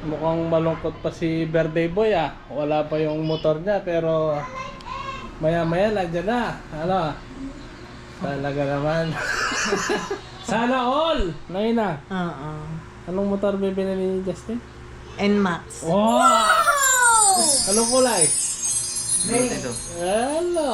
Mukhang malungkot pa si Birthday Boy ah. Wala pa yung motor niya pero maya-maya nandiyan na. Ano? Talaga naman. Sana all! Naina. Oo. Anong motor bibili ni Justin? NMAX. Wow! Anong kulay? Ito. Hello!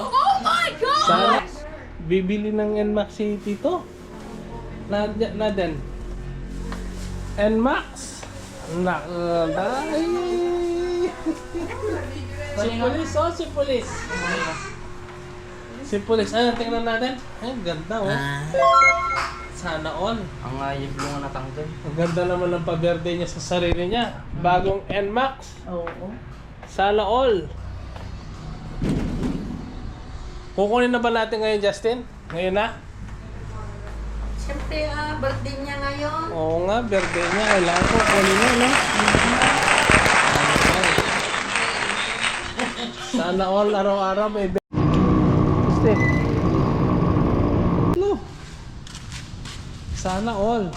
Oh my God! Sana bibili ng NMAX si Tito. Na din. NMAX. Ay! Si Police, oh, si Police. Si Police, ayun, tingnan natin. Ay, ganda, oh. Sana all. Ang yung blue nga natanggal. Ang ganda naman ng pa-birthday niya sa sarili niya. Bagong NMAX. Oo. Sana all. Kukunin na ba natin ngayon, Justin? Ngayon na? Siyempre, birthday niya ngayon. Oo nga, birthday niya. Kailangan ko kunin na, no? Sana all, araw-araw may birthday. Hello. Sana all.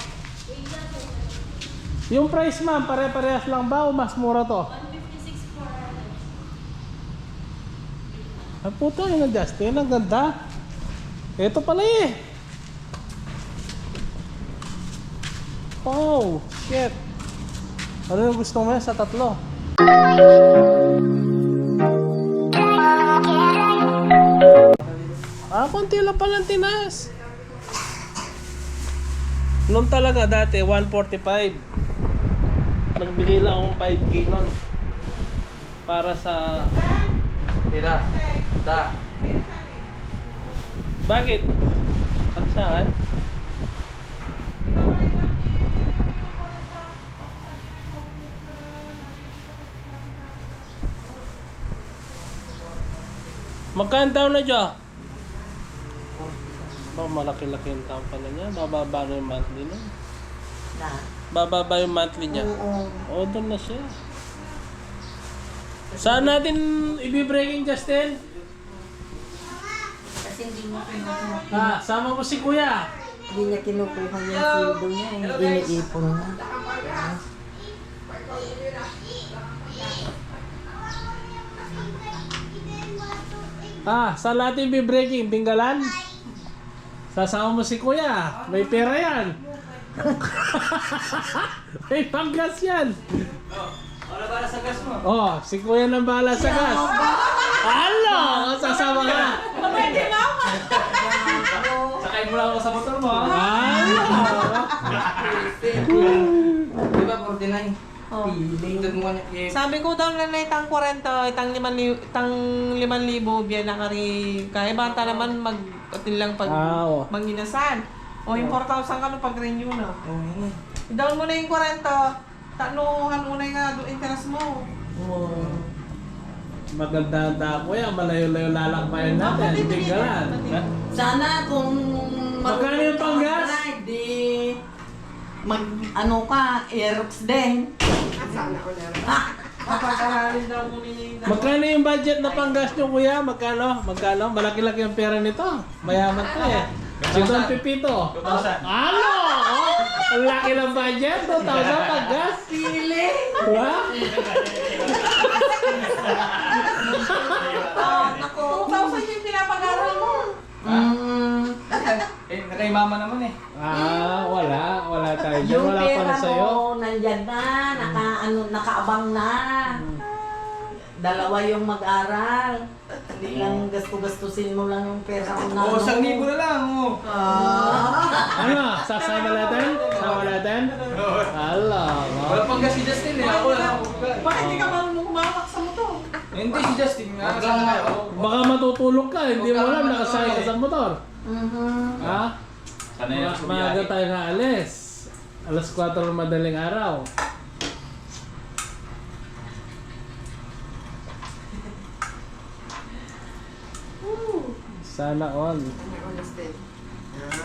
Yung price, ma'am, pare-parehas lang ba o mas mura to? 156 for Ah, puta, yun ang Justin. Ang ganda. Ito pala eh. Oh, shit. Ano yung gusto mo yan sa tatlo? Ah, konti lang palang tinas. Noon talaga dati, 145. Nagbigay lang akong 5K nun. Para sa... Tira. Da. Bakit? At saan? Magkano daw na dyan? Oh, malaki-laki yung taon pala niya. Bababa na yung monthly na. Na. Bababa yung monthly niya. Oo. Oo, doon na siya. Saan natin i-breaking, Justin? Kasi hindi mo kinukuha. Ah, sama mo si Kuya. Hindi niya kinukuha yung sildo niya. Iniipon na. Ah, saan natin i-breaking? Tinggalan? Sasama mo si Kuya. May pera yan. May panggas yan. Wala para sa gas mo. Oh, si Kuya nang bahala sa gas. Alo! Sasama ka. Sakay mo lang ako sa motor mo ha. Alo! Di ba 49? Oh. Tingnan mo niya. Sabi ko daw na itang 40, itang 5,000 biyan na kari. Kaya bata naman mag-atin lang pag Oo. manginasan. O yung 4,000 ka no pag renew na. I-down mo na yung 40, tanuhan mo na yung interest mo. Maganda ang Kuya. Malayo-layo lalakbayan natin. Tinggalan. Sana kung Magkano yung panggas? Di ano ka, Aerox din. Kapag-aralin daw mo niya yung Magkano yung budget na panggas nyo, Kuya? Magkano? Magkano? Malaki-laki ang pera nito. Mayaman to eh. Si Don Pipito. 2,000. Ano? Oh, ang laki ng budget. 2,000 panggas. Pili! Diba? Naku. 2,000 yung pinapag-aral mo. Kay mama naman eh. Ah, wala. Wala tayo dyan. Yung Wala pera para sa'yo. mo, nandyan na, nakaabang na. Dalawa yung mag-aral. Hindi lang gasto-gastusin mo lang yung pera mo na. Oo, 1,000 na lang. Oh. Ano? Sasama natin? Sama natin? Hala. Wala pang gas si Justin eh. Ako lang ako. Bakit hindi ka marunong kumawak sa motor? Hindi si Justin nga. Baka matutulog ka. Hindi mo alam. Nakasakay ka sa motor. Ha? Sana yun sa Maaga biyahe. tayo naalis. Alas 4 ng madaling araw. Sana all.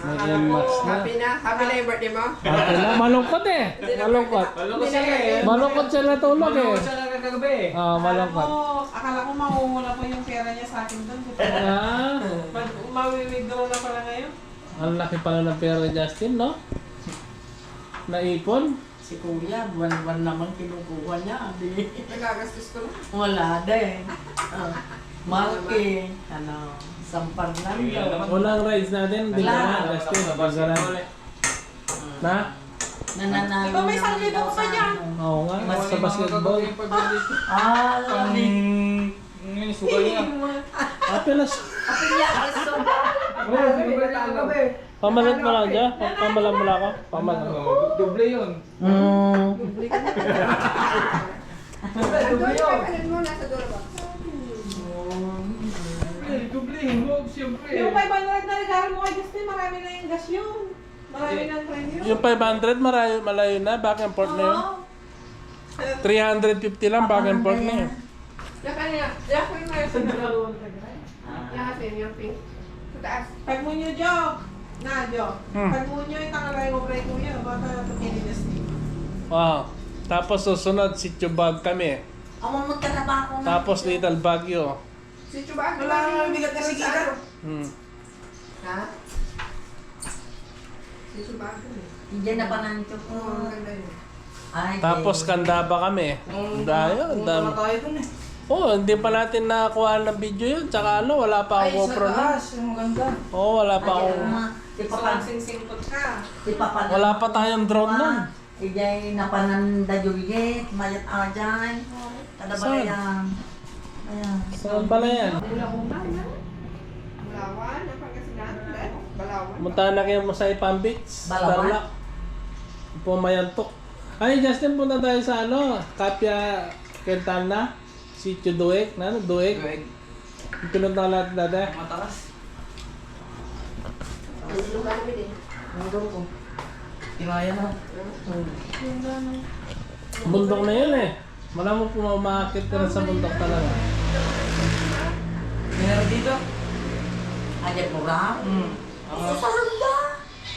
May NMAX na. Happy na? Happy na yung birthday mo? Happy na. Malungkot eh. Malungkot. Malungkot siya eh. Malungkot siya natulog eh. Malungkot siya kagabi eh. Ah, malungkot. Akala ko mahuhula pa yung pera niya sa akin doon. Ah, Mawi-withdraw na pala ngayon. ang laki pala ng pera ni Justin, no? Naipon. Si Kuya, buwan-buwan naman kinukuha niya. Di. Nagagastos ko lang. Wala din. Malki. Sampar na yun. Unang rides natin, hindi Wala. na, Justin. Pagkaran. Na? Nananalo Ikaw may naman sarili daw mo pa sa dyan. ano. Oo nga, sa basketball. Ah, Ngayon, sugal niya. Apelas. Apilya, aso. Pamalit mo lang dyan. Pamalan mo lang ako. Pamalan. Doble yun. Doblehin mo, siyempre. Yung 500 na regalo mo kay Justin, marami na yung gas yun. Marami na ang premium. Yung 500, malayo na. Back and forth na yun. 350 lang, back and forth na yun. Pag mo nyo, Jo. Na, Jo. Hmm. Pag mo nyo, yung tangalay mo, break mo yun. Baka pagkini Justin. Wow. Tapos susunod, Sitio Bag kami. Ako magkatrabaho na. Tapos Little Baguio. Wala nang bigat na sigila. Hmm. Hindi na pa nanito ko. Ay, Tapos Candaba kami. Dayo, ang dami. Oh, hindi pa natin nakakuha ng video yun. Tsaka ano, wala pa akong GoPro na. Oo, wala pa akong... Di pa So, pa. sing-singkot ka. Di pa pa. Wala pa tayong drone nun. Ijay napananda juliet, mayat ajan. Kada ba Saan? yan? Ayan. Saan pala yan? Balawan, ang Pangasinan. Balawan. Punta na kayo mo sa Ipam Beach. Balawan? Tarlac. Pumayantok. Ay, Justin, punta tayo sa ano, Kapia Quintana. Sitio Duek. Na, ano? Duek. Yung pinunta natin dati. Matalas. Tinaya na. Bundok na yun eh. Wala mo pumamakit ka na sa bundok talaga. Meron dito. Ayan mo ra. Isa sa handa.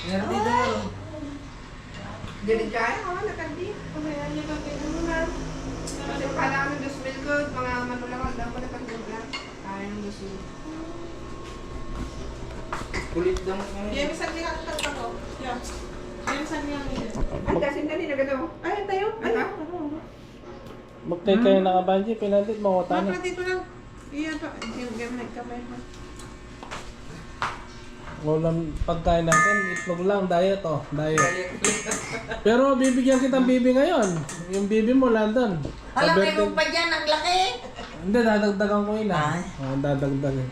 Meron dito meron. Diligay, nakandi. Kaya niya kang pinunan. Kasi pala kami 2,000 ko, mga manulang daw ko nakagula. Kaya ng 2,000. Kulit daw. Yan, saan niya ang tagpa ko? Yan. Yan, saan niya ang ito? Ay, kasi hindi na gano'n. Ay, tayo. Ay, Magkay kayo nakabanji, pinantit mo ko Bakit tanong. dito lang? Iyan pa. Yung gamay kamay mo. Ulam pagkain natin, itlog lang, diet oh, diet. Pero bibigyan kitang bibi ngayon. Yung bibi mo, London. Alam birthday- mo pa dyan, ang laki. Hindi, dadagdagan ko yun Ay. ah. Oo, dadagdagan.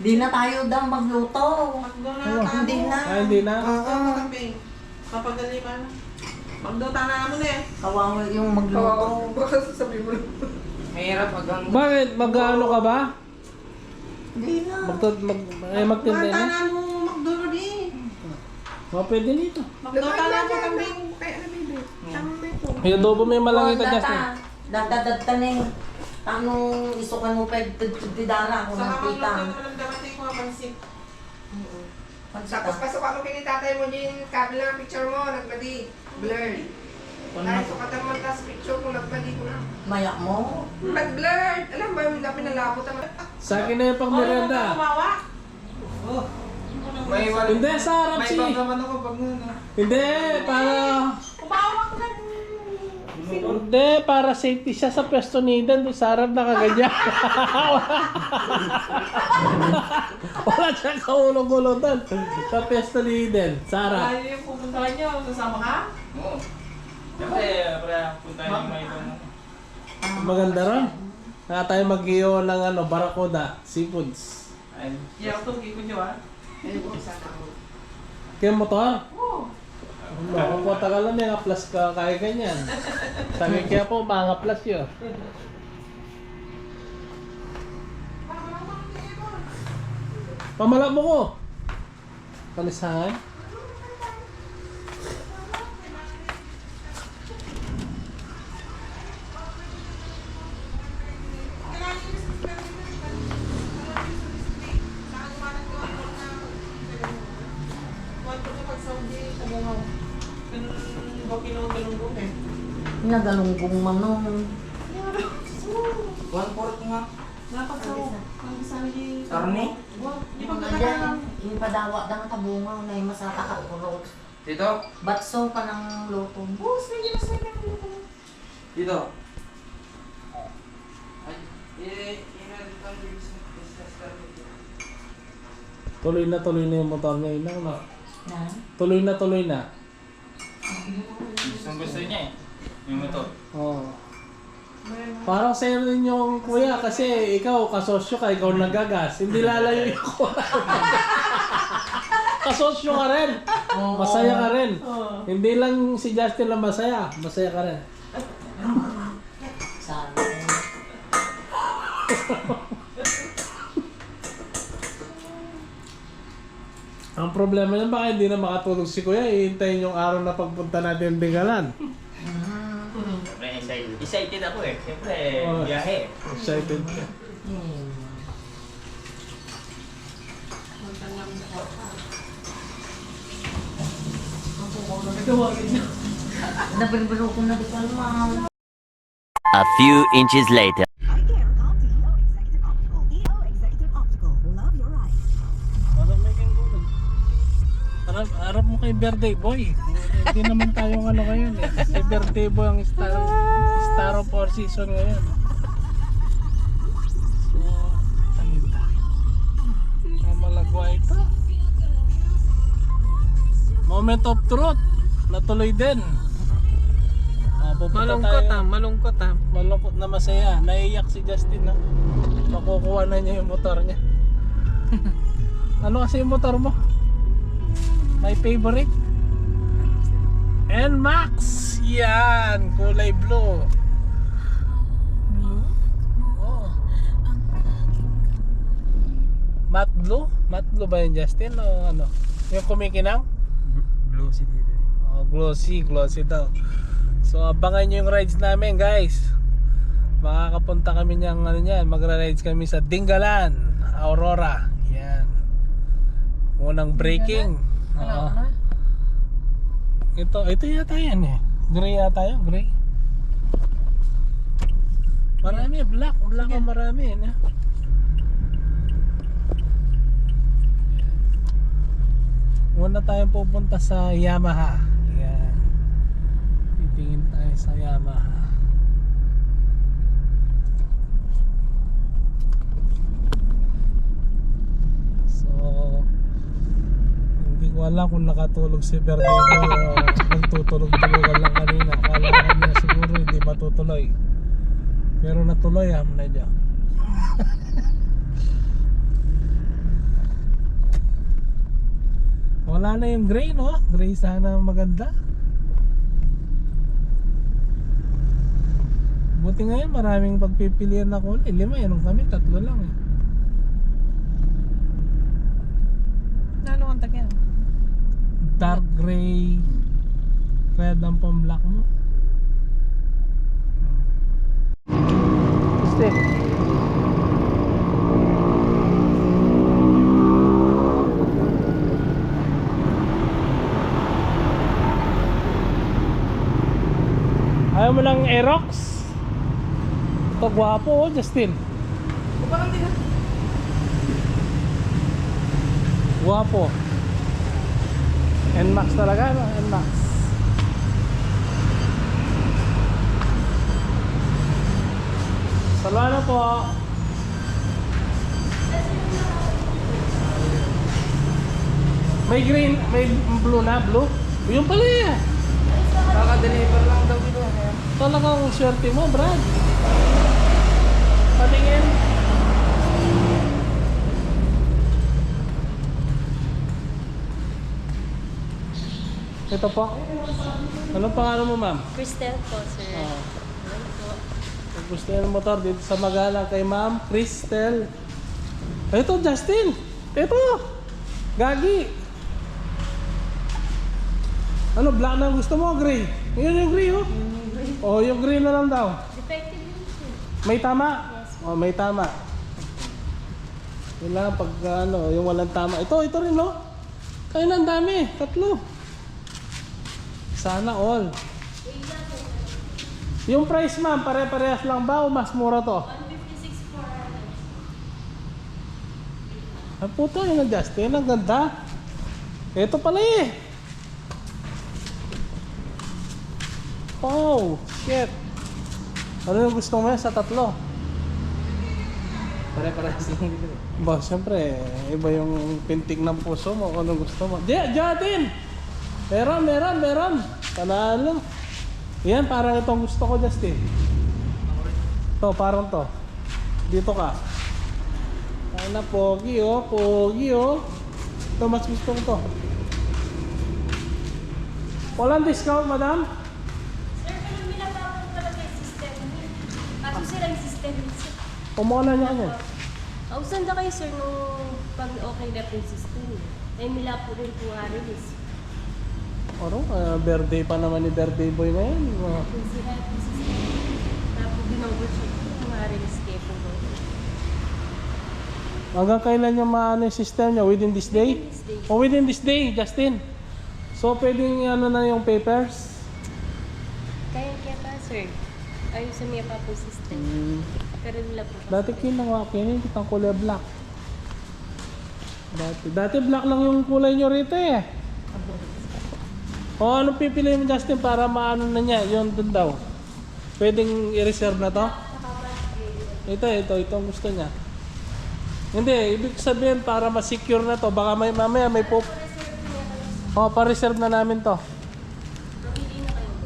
Di na tayo daw magluto. Magdo na Ano? tayo. Hindi na. Ay, hindi na. Oo, kambing. Papagaliman. Magdota na mo na eh. Kawawa yung magluto. Baka sasabihin mo lang. Mahirap hanggang... Bakit? Mag-ano ka ba? Hindi na. Magtinda Magdota na? na mo magdulo din. O, pwede nito. Magdota na mo kambing. Kaya ano, baby? Tama mo ito. Yung adobo may malangita, Oh, Justin. Data ni. Tanong isukan mo pa tidara kung Saka nakita. magluto mo lang dapat yung mga pansit. Tapos pasukan mo kini tatay mo din kabila ng picture mo, nagbadi. Blurred. Dahil sukatan mo tas picture mo, nagbadi ko na. Maya mo. Nag-blurred! Alam ba yung dapat nalabot naman? Sa akin na yung pang Ano merienda. kumawa? Oh. May wala. Hindi, sa harap May si. bang naman ako pag ano. Hindi, para... Kumawa ka lang. Hindi, para safety siya sa pwesto ni Eden. Doon sa harap nakaganyan. Wala siyang kaulong-ulong doon. Sa pwesto ni Eden. Sa harap. Layo yung pupuntahan nyo. Sasama ka? Oo. Siyempre, para punta yung may ibang... Maganda ron. Kaya tayo mag-iyo ng ano, Barracuda, seafoods. Ay. Iyak to, gipon nyo ah. Kaya motor? Oo. Kung tagal lang yung plus ka, kaya ganyan. Sabi kaya po, mga plus yun. Pamalak mo ko. Palisahan. Nagalunggong manong. 1/4 nga. Sarni? Di pa gagawin. Yung padawa daw tabungaw na yung masata ka kurot. Dito? Batso pa ng luto. Boss, medyo na sa ng luto. Dito. Ay, i-edit ang business card. Tuloy na yung motor niya. Inang, no? Na? Tuloy na. Gusto niya eh. Yung motor. Oo. Parang sa'yo rin yung kuya kasi ikaw kasosyo ka, ikaw nagagas. Hindi lalayo yung kuya. Kasosyo ka rin. Masaya ka rin. Hindi lang si Justin lang masaya. Masaya ka rin. Sana. Ang problema niyan baka hindi na makatulog si kuya. Ihintayin yung araw na pagpunta natin Bingalan. Siyempre, excited ako eh. Siyempre, Oh. biyahe. Excited ka. Nabirbiro ko na di kalma. A few inches later. Parang may kang gulog. Harap mo kay birthday boy. Hindi naman tayo ano ngayon eh. Si birthday boy ang star of our season ngayon. So, kanila. Malagwa ito. Moment of truth. Natuloy din. Malungkot ah. Malungkot na masaya. Naiiyak si Justin na. Makukuha na niya yung motor niya. Ano kasi yung motor mo? My favorite? NMAX! Yan! Kulay blue. Oh. Matte blue? Matte blue ba yun, Justin? O ano? Yung kumikinang? Glossy dito. Oh, glossy daw. So abangan nyo yung rides namin guys. Makakapunta kami niyang ano niyan, magra-rides kami sa Dingalan, Aurora. Yan. Unang braking. Oo. Ito yata yan eh. Gray yata yun, gray. Marami, black ang marami eh. Una tayong pupunta sa Yamaha. Yan. Titingin tayo sa Yamaha. So, hindi ko alam kung nakatulog si Birthday Boy o nagtutulog-tulugan lang kanina. Akala niya siguro hindi matutuloy. Pero natuloy na dyan. Wala na yung gray, no? Gray sana maganda. Buti ngayon maraming pagpipilian na kulay. 5, yan kami, 3 lang eh. Ano ang takyan? Dark gray, red ang pang-black mo. Stick. Ayaw mo ng Aerox? Ito gwapo oh, Justin. Parang din ah. Gwapo. NMAX talaga, no? NMAX. Salwa na po. May green, may blue na, blue. Yung pala eh. Kaka-deliver lang daw dito. Talagang swerte mo, Brad. Patingin. Ito po. Anong pangalan mo, ma'am? Cristel po, sir. Oh. Kung gusto niyo ng motor dito sa Magalang kay Ma'am Cristel. Ito, Justin. Ito. Gagi. Ano, black na gusto mo? Gray? Yun yung gray, oh. Oh, yung gray na lang daw. Defective yun, sir. May tama? Oh, may tama. Yun lang, pag ano, yung walang tama. Ito rin, no? Kaya na, ang dami. 3. Sana all. Yung price, ma'am, pare-parehas lang ba o mas mura to? 156 for Ang puto, yun ang Justin. Ang ganda. Ito pala eh. Wow! Shit! Ano yung gusto mo yan sa tatlo? Pare-parehas lang dito. Ba, siyempre, iba yung pintig ng puso mo kung ano gusto mo. Jatin! Meron! Panalo. Yan, parang itong gusto ko, Justin. To, parang to. Dito ka. Ay na, pogi oh. Ito, mas gusto ko to. Walang discount, madam? Sir, kung binabawal talaga yung system niya. Kaso sila yung system niya. Pumukala niya kanyan. Ausan na kayo, sir, nung pag okay na po yung system niya. Ay, mila po rin po release. Birthday pa naman ni birthday boy ngayon. Kung sila po yung system niya. Tapos binouble-check po yung release kayo po. Hanggang kailan niya maano yung system niya? Within this day? Within this day. O within this day, Justin. So, pwedeng ano na yung papers? Kaya pa, sir. Ayusin niya pa po yung system. Pero nila po. Dati kinuha ko yun, kitang kulay black. Dati black lang yung kulay nyo rito eh. O anong pipili mo, Justin, para maano na niya? Yun dun daw. Pwedeng i-reserve na to? Ito ang gusto niya. Hindi, ibig sabihin para ma-secure na to. Baka mamaya may O, pa-reserve na namin to.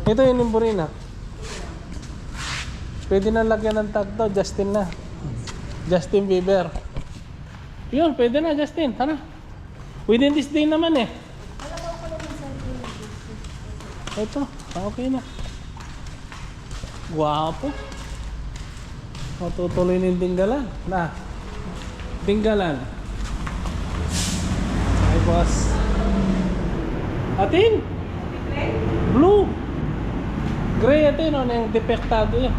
Ito yung Nimburina. Pwede na lagyan ng tag to, Justin na. Justin Bieber. Yun, pwede na, Justin. Tara. Within this day naman eh. Ito, okay na. Guwapo. Matutuloy ng Dinggalan. Na. Dinggalan. Ay, boss. Atin? Blue. Gray atin, ano yung depektado yan.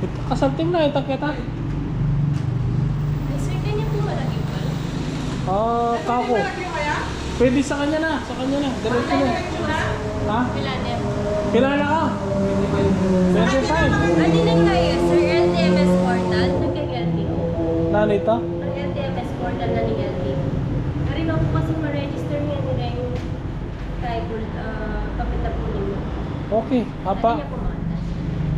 Ito, kasalting na, ito kita. Sir, ganyan po malaki pa. Kako. Pwede sa kanya na, Diretso na. Ha? Millennium. Kilala ka? 25. Ano lang kayo, sir? LTMS portal, nagka-LTO. Nanito? Ang LTMS portal na ni LTO. Karin ako kasi ma-register niya nila yung tribal papita po ninyo. Okay. Apa? Ano niya po makata?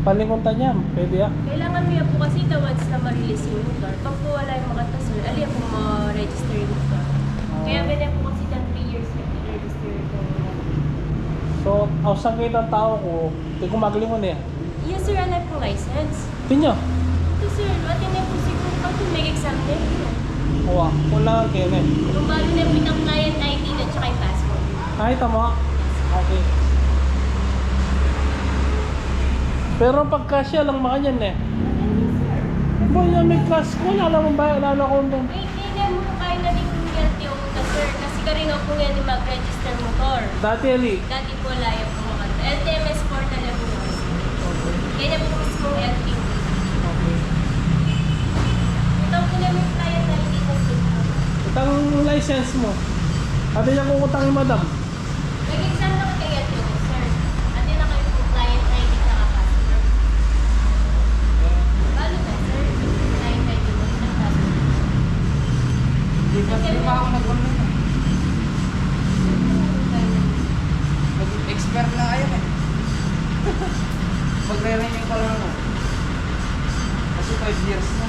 Palinguntan niya. Pwede ya. Kailangan niya po kasi once na ma-release yung motor. Pag po wala yung makata, sir, aliya po ma-register yung motor. Kaya ganyan po kasi ng 3 years na i-register ito. So, ausang kita ang tao ko. Hindi ko magalingon eh. Yes, sir, alam po license. Tinyo. Ito, sir, atin na po siguro pag may exam na yun. Uwa. Kung lang ang kene. Kung bago na po yung client ID at saka yung passport. Ay, tama. Okay. Pero pagkasya lang makanyan eh. Boy, may class ko. Alam mo ba? Alam ko doon. Ay, hindi na mo kayo na din yung LTO mo sir. Kasi ka rin po yan yung mag-register motor. Dati, Ali. Dati po laya po mga LTMS portal na po. Yan na po mismo LTO. Okay. Ito po na yung client ID na sir. Itang license mo. Ate niya kukutangin, madam. Nag-exam na ko kay LTO sir. Ate na kayo po client ID sa passport. Balo ba sir? Client ID mo sa passport. Di ba ako nag-online? Mag-expert na kayo eh. Magre-renew pa lang ako. Kasi 5 years na.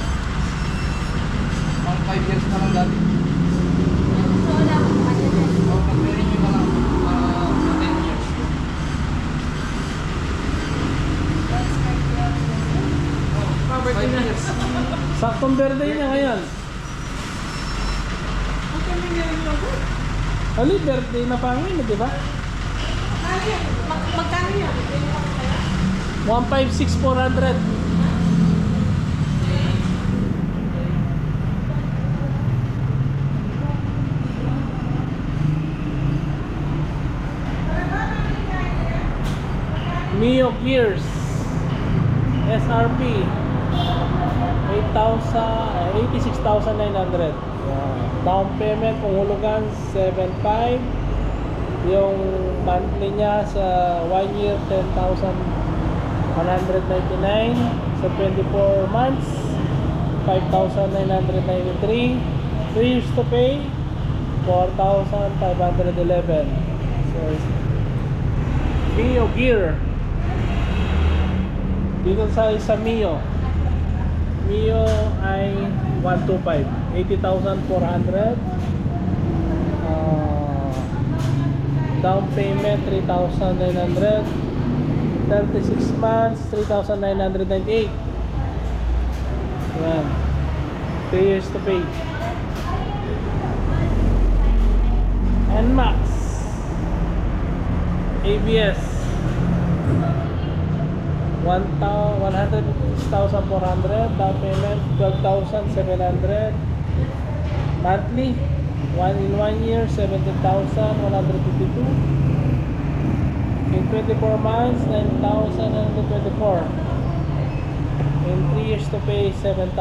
Mga 5 years na lang dati. So wala po kasi sir. O, magre-renew pa lang. 10 years. Oh, 5 years. Saktong birthday niya ngayon. Ali, birthday na pa ngayon, di ba? Magkano yan? 156,400. Mio Gears SRP 86,900. Down payment kung hulugan 7,500. Yung monthly niya sa 1 year 10,199. Sa 24 months 5,993. 3 years to pay 4,511. So Mio Gear. Dito sa Mio. Mio ay 125. 80,400. Down payment 3,900. 36 months 3,998. Yan. 3 years to pay. NMAX ABS 106,400. Down payment 12,700. Monthly in 1 year 17,152. In 24 months 9,124. In 3 years to pay 7,515.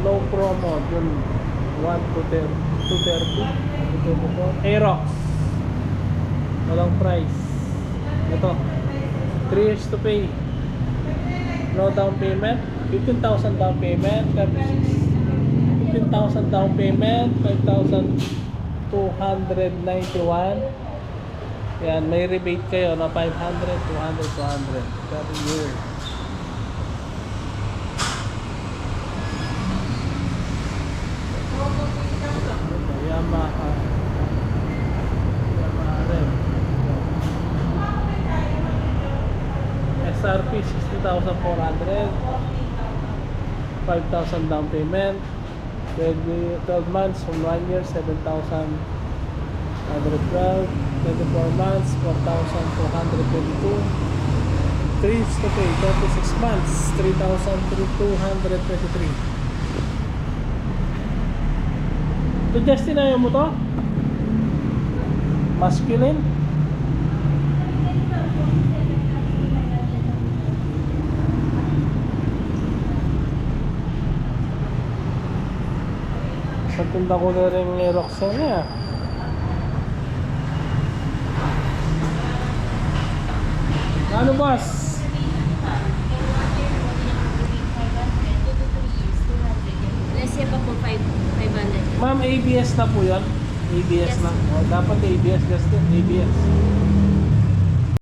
Low promo dun 1 to 30 Aerox walang price. Ito 3 years to pay, no down payment, 15,000 down payment, 15,000 down payment, 5,291. Yan, may rebate kayo na 500, 200 per year. Yamaha rin. SRP 60,400. 5,000 down payment. 12 months from 1 year 7,112. 24 months 4,222. 3 years to pay 36 months 3,223. To Justin, ayaw mo to? Masculine? Patunda ko na rin yung Roxanne niya. Ano boss? Let's say pa po 500. Ma'am, ABS na po yan. ABS Yes. na. O, dapat ABS, Justin. ABS.